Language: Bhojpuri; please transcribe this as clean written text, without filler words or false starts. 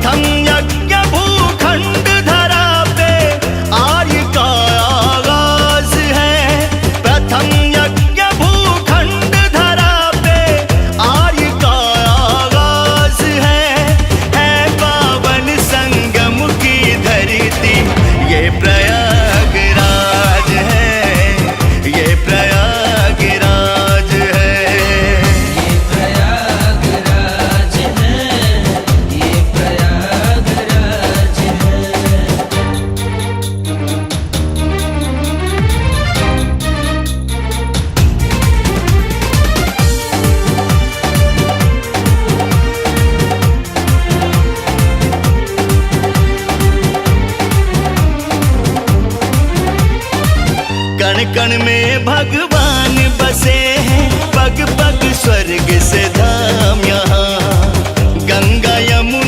प्रथम यज्ञ भूखंड धरा पे आर्य का आगाज है। प्रथम यज्ञ भूखंड धरा पे आर्य का आगाज है पावन संगम की धरती ये प्रयागराज है, ये प्रयागराज है। ये प्रयागराज है, ये प्रयागराज है। कण कण में भगवान बसे हैं, पग पग स्वर्ग से धाम यहाँ। गंगा यमुना